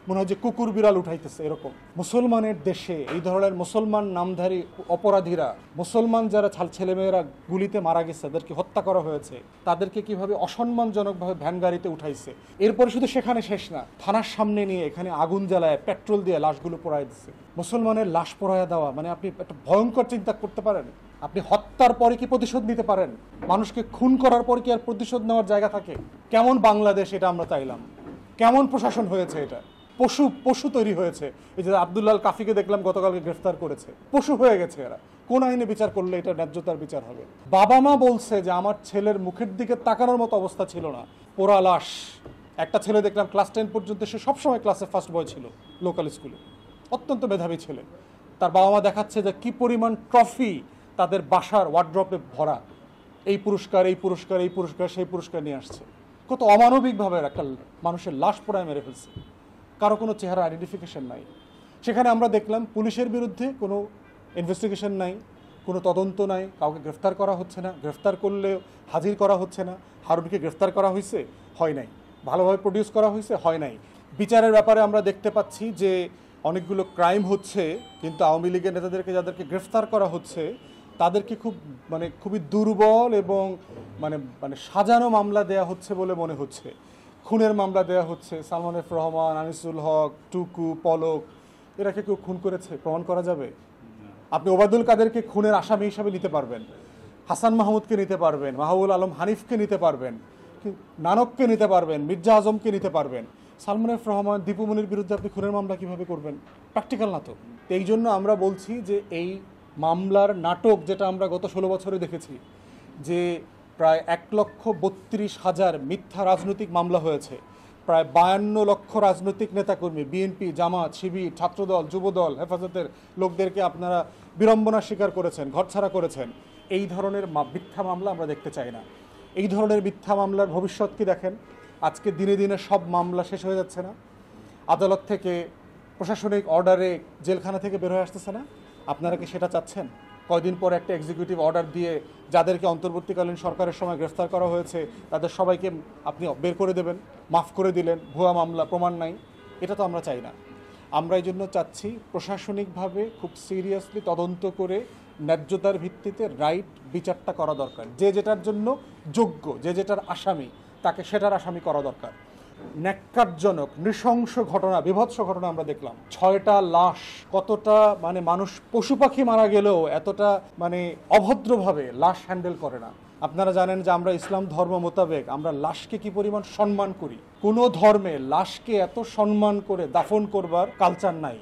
মনে হয় যে কুকুর বিড়াল উঠাইতেছে এরকম। মুসলমানের দেশে এই ধরনের মুসলমান নামধারী অপরাধীরা, মুসলমান যারা ছেলেমেয়েরা গুলিতে মারা গেছে, তাদেরকে হত্যা করা হয়েছে, তাদেরকে কিভাবে অসম্মানজনকভাবে ভ্যান গাড়িতে উঠাইছে। এরপরে শুধু সেখানে শেষ না, থানার সামনে নিয়ে এখানে আগুন জ্বালায় পেট্রোল দিয়ে লাশগুলো পোড়ায় দিচ্ছে। মুসলমানের লাশ পোড়ায় দেওয়া মানে আপনি একটা ভয়ঙ্কর চিন্তা করতে পারেন। আপনি হত্যার পরে কি প্রতিশোধ নিতে পারেন? মানুষকে খুন করার পর কি আর প্রতিশোধ নেওয়ার জায়গা থাকে? কেমন বাংলাদেশ এটা আমরা চাইলাম? কেমন প্রশাসন হয়েছে এটা? পশু পশু তৈরি হয়েছে। এই যে আব্দুল্লাহ কাফিকে দেখলাম গতকালকে গ্রেফতার করেছে, পশু হয়ে গেছে এরা। কোন আইনে বিচার করলে এটা ন্যায্যতার বিচার হবে? বাবা মা বলছে যে আমার ছেলের মুখের দিকে তাকানোর মতো অবস্থা ছিল না, পোড়া লাশ। একটা ছেলে দেখলাম ক্লাস 10 পর্যন্ত, সে সবসময় ক্লাসে ফার্স্ট বয় ছিল লোকাল স্কুলে, অত্যন্ত মেধাবী ছেলে। তার বাবা মা দেখাচ্ছে যে কি পরিমাণ ট্রফি তাদের বাসার ওয়ার্ড্রপে ভরা, এই পুরস্কার এই পুরস্কার এই পুরস্কার সেই পুরস্কার নিয়ে আসছে। কত অমানবিকভাবে একটা মানুষের লাশ পোড়ায় মেরে ফেলছে, কারো কোনো চেহারা আইডেন্টিফিকেশন নাই। সেখানে আমরা দেখলাম পুলিশের বিরুদ্ধে কোনো ইনভেস্টিগেশন নাই, কোনো তদন্ত নাই, কাউকে গ্রেফতার করা হচ্ছে না, গ্রেফতার করলেও হাজির করা হচ্ছে না। হারুনকে গ্রেফতার করা হয়েছে, হয় নাই। ভালোভাবে প্রডিউস করা হয়েছে, হয় নাই। বিচারের ব্যাপারে আমরা দেখতে পাচ্ছি যে অনেকগুলো ক্রাইম হচ্ছে, কিন্তু আওয়ামী লীগের নেতাদেরকে যাদেরকে গ্রেফতার করা হচ্ছে তাদেরকে খুবই দুর্বল এবং মানে সাজানো মামলা দেয়া হচ্ছে বলে মনে হচ্ছে। খুনের মামলা দেয়া হচ্ছে, সালমান এফ রহমান, আনিসুল হক, টুকু, পলক, এরাকে কেউ খুন করেছে প্রমাণ করা যাবে? আপনি ওবায়দুল কাদেরকে খুনের আসামি হিসাবে নিতে পারবেন, হাসান মাহমুদকে নিতে পারবেন, মাহবুবুল আলম হানিফকে নিতে পারবেন, নানককে নিতে পারবেন, মির্জা আজমকে নিতে পারবেন। সালমান এফ রহমান, দীপু মনির বিরুদ্ধে আপনি খুনের মামলা কিভাবে করবেন? প্র্যাকটিক্যাল না তো। এই জন্য আমরা বলছি যে এই মামলার নাটক যেটা আমরা গত 16 বছরে দেখেছি, যে প্রায় 1,32,000 মিথ্যা রাজনৈতিক মামলা হয়েছে, প্রায় 52 লক্ষ রাজনৈতিক নেতাকর্মী, বিএনপি, জামাত, শিবির, ছাত্রদল, যুবদল, হেফাজতের লোকদেরকে আপনারা বিড়ম্বনার শিকার করেছেন, ঘরছাড়া করেছেন। এই ধরনের মিথ্যা মামলা আমরা দেখতে চাই না। এই ধরনের মিথ্যা মামলার ভবিষ্যৎ কি দেখেন? আজকে দিনে দিনে সব মামলা শেষ হয়ে যাচ্ছে না? আদালত থেকে প্রশাসনিক অর্ডারে জেলখানা থেকে বের হয়ে আসতেছে না? আপনারা কি সেটা চাচ্ছেন? কয়দিন পর একটা এক্সিকিউটিভ অর্ডার দিয়ে যাদেরকে অন্তর্বর্তীকালীন সরকারের সময় গ্রেফতার করা হয়েছে তাদের সবাইকে আপনি বের করে দেবেন, মাফ করে দিলেন, ভুয়া মামলা, প্রমাণ নাই। এটা তো আমরা চাই না। আমরা এই জন্য চাচ্ছি প্রশাসনিকভাবে খুব সিরিয়াসলি তদন্ত করে ন্যায্যতার ভিত্তিতে রাইট বিচারটা করা দরকার। যে যেটার জন্য যোগ্য, যে যেটার আসামি, তাকে সেটার আসামি করা দরকার। ন্যাক্কারজনক নৃশংস ঘটনা, বিভৎস ঘটনা আমরা দেখলাম। 6টা লাশ, কতটা মানুষ, পশু পাখি মারা গেলেও এতটা অভদ্রভাবে লাশ হ্যান্ডেল করে না। আপনারা জানেন যে আমরা ইসলাম ধর্ম মোতাবেক আমরা লাশকে কি পরিমাণ সম্মান করি। কোনো ধর্মে লাশকে এত সম্মান করে দাফন করবার কালচার নাই।